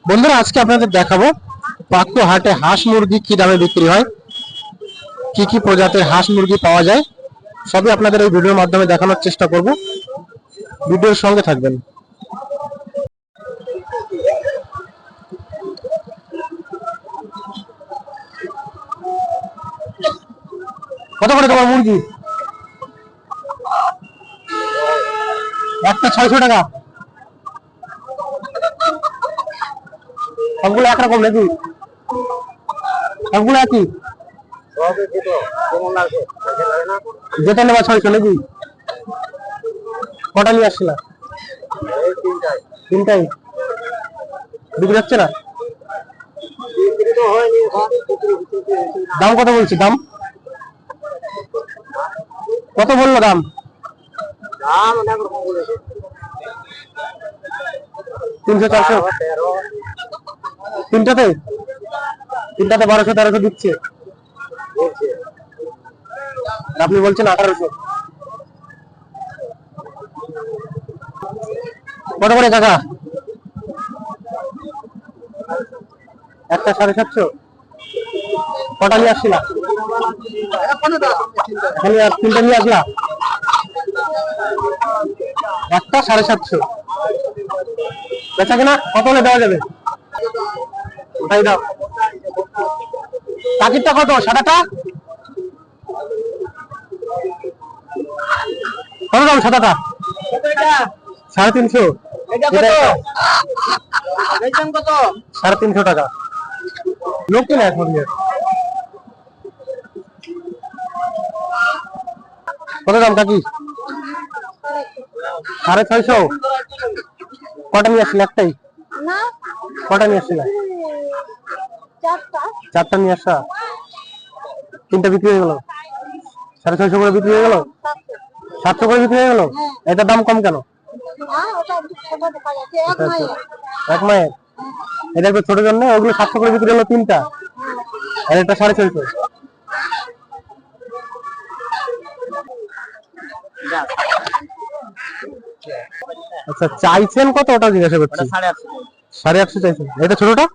বন্ধুরা আজকে আপনাদের দেখাবো পাকো হাটে হাঁস মুরগি কি দামে বিক্রি হয়, কি কি প্রজাতির হাঁস মুরগি পাওয়া যায় সবই আপনাদের এই ভিডিওর মাধ্যমে দেখানোর চেষ্টা করব। ভিডিওর সঙ্গে থাকবেন। কত করে তোমার মুরগি? একটা 600 টাকা। সবগুলো একরকম নাকি? সবগুলো একই? যেটা নেবা 600 নাকি? কটা নিয়ে আসছিল? তিনটাই বিক্রি হচ্ছে না? দাম কত বলছি? দাম কত বললো? দাম 300-400? তিনটাতে 1200-1300 দিচ্ছে, আপনি বলছেন 1800। কত করে কাকা? একটা 750। কটা নিয়ে আসছিল? তিনটা নিয়ে আসলা? একটা 750। বেচা কিনা কত হলে দেওয়া যাবে? ওটাই দাও। পাখিরটা কত? সাদাটা কত দাম? সাদাটা 350। 350 টাকা। লোক কিনা এখন কত দাম কাকি? 650। কটা নিয়ে আসছিল? একটাই? কটা নিয়ে আসছিল? চারটা নিয়ে আসা। তিনটা বিক্রি হয়ে গেল? 650 করে বিক্রি হয়ে গেল? 700 করে বিক্রি হয়ে গেল? এটার দাম কম কেন? এক মায়ের এটা একটু ছোট জন্য ওগুলো 700 করে বিক্রি হলো তিনটা, আর এটা 650। আচ্ছা চাইছেন কত ওটা জিজ্ঞাসা করছি? 850 চাইছেন। এটা ছোটটা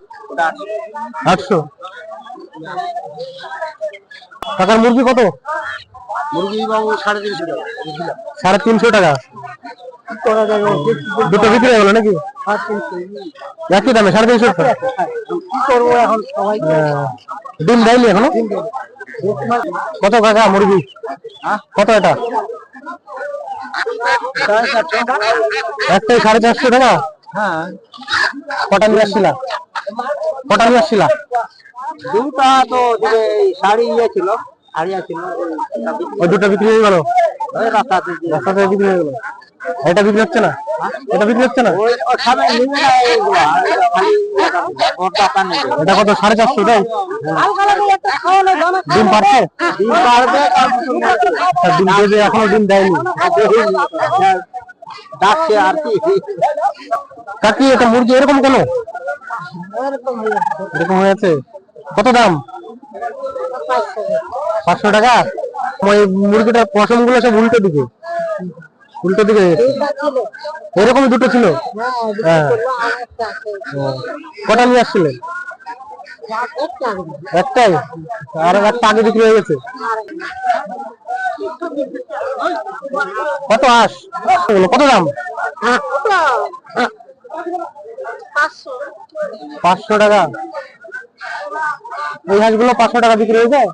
800। কাকার মুরগি কত? মুরগি বাবু 350 টাকা। 350 টাকা। দুটো বিক্রি হয়ে গেল নাকি? একই দামে 350 টাকা। কি করবো এখন? সবাই ডিম দেয়নি এখনো? কত কাকা মুরগি? কত এটা? একটাই 450 টাকা। হ্যাঁ। কটা নিয়ে আসছিলা? দুটা তো শাড়ি ছিল, ওই দুটো বিক্রি হয়ে গেল? রাস্তাতে বিক্রি হয়ে গেল। এটা বিক্রি হচ্ছে না? এটা বিক্রি হচ্ছে না? এটা কত? 450 টাই। ডিম পারছে? ডিম দেবে? এখনো ডিম দেয়নি। ডাকছে আর কি। কাকি এটা মুরগি এরকম কেন? এরকম হয়েছে। কত দাম? 500 টাকা। ওই মুরগিটার পশম গুলো সব উল্টো দিকে এরকম দুটো ছিল। হ্যাঁ। কটা নিয়ে আসছিলেন? একটাই, আর একটা আগে বিক্রি হয়ে গেছে। কত হাঁস? কত দাম? 500 টাকা। এই হাঁসগুলো 500 টাকা বিক্রি হয়ে যায়?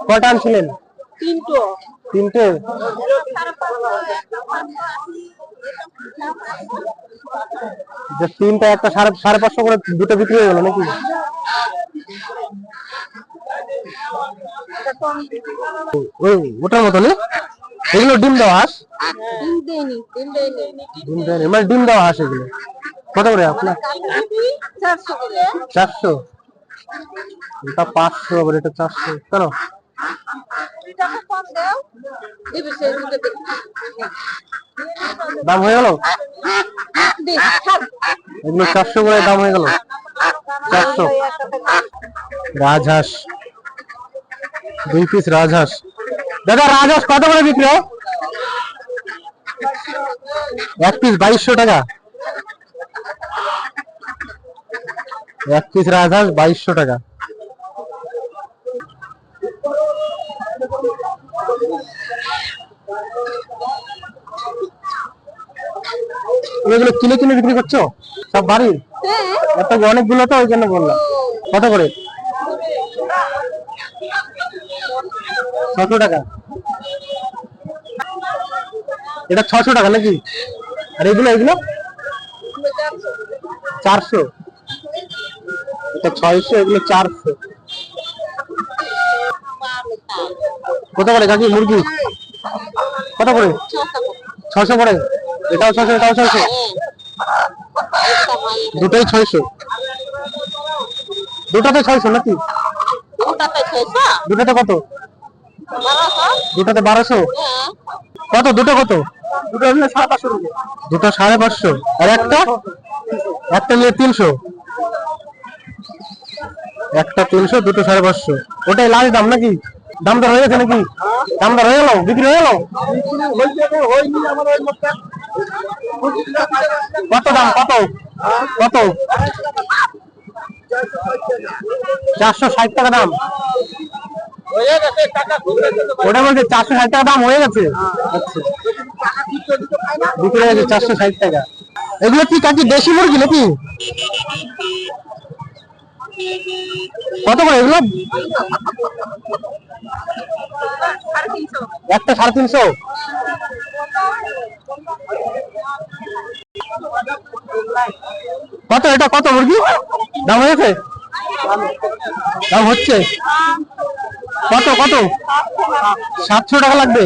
কটা আনছিলেন? তিনটে। তিনটা একটা 550 করে দুটো বিক্রি হয়ে গেল নাকি? ওটার মতন এগুলো ডিম দেওয়া হাঁস? ডিম দেয়নি মানে ডিম দেওয়া হাঁস এগুলো। কত করে আপনার? 400। এটা 500 আবার এটা 400 কেন? দাম হয়ে গেল? এগুলো 400 করে দাম হয়ে গেল। 400। রাজহাঁস 2 পিস রাজহাঁস। দাদা রাজহাঁস কত করে বিক্রি হয়? এক পিস 2200 টাকা। এক পিস রাজহাঁস 2200 টাকা। এগুলো কিনে কিনে বিক্রি করছো সব বাড়ির? এত অনেকগুলো তো ওই জন্য বললাম। কত করে? 600 টাকা। এটা 600 টাকা নাকি? আর এগুলো এগুলো 400। এটা 600, এগুলো 400। কত করে কাকি মুরগি? কত করে? 600 করে। এটাও 600, এটাও 600, দুটোই 600। দুটাতে 600 নাকি? দুটাতে কত? দুটাতে 1200। কত দুটো? কত দুটো? 550 টাকা। দুটো 550। আর একটা? একটা নিয়ে 300। একটা 300, দুটো 550। ওটাই লাস্ট দাম নাকি? দাম দর হয়ে গেছে নাকি? দাম দর হয়ে গেল, বিক্রি হয়ে গেল? কত দাম? কত কত? 460 টাকা দাম। ওটা বলছে 460 টাকা দাম হয়ে গেছে। আচ্ছা, বিক্রি হয়ে গেছে 460 টাকা। এগুলো কি কাকি দেশি মুরগি নাকি? কত করে এগুলো? একটা 350। কত এটা? কত মুরগি দাম হয়েছে? দাম হচ্ছে কত? কত? 700 টাকা লাগবে।